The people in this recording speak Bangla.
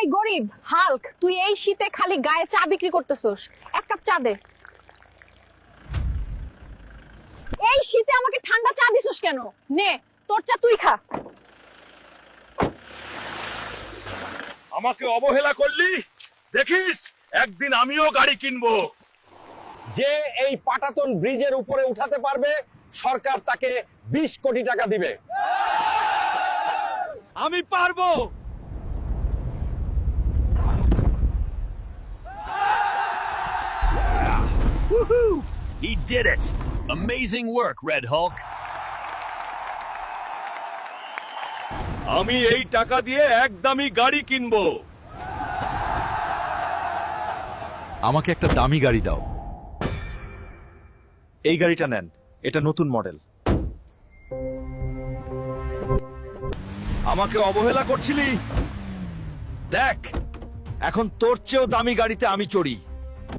এই গরিব হাল্ক, তুই এই শীতে খালি গায়ে চা বিক্রি করতেছস, এক কাপ চা দে। এই শীতে আমাকে ঠান্ডা চা দিছস কেন? নে তোর চা তুই খা। আমাকে অবহেলা করলি, দেখিস একদিন আমিও গাড়ি কিনবো। যে এই পাটাতন ব্রিজের উপরে উঠাতে পারবে সরকার তাকে 20 কোটি টাকা দিবে। আমি পারবো। Woohoo! He did it! Amazing work, Red Hulk. আমি এই টাকা দিয়ে একদমই গাড়ি কিনবো। আমাকে একটা দামি গাড়ি দাও। এই গাড়িটা নেন, এটা নতুন মডেল। আমাকে অবহেলা করছিলি, দেখ এখন তোর চেয়েও দামি গাড়িতে আমি চড়ি।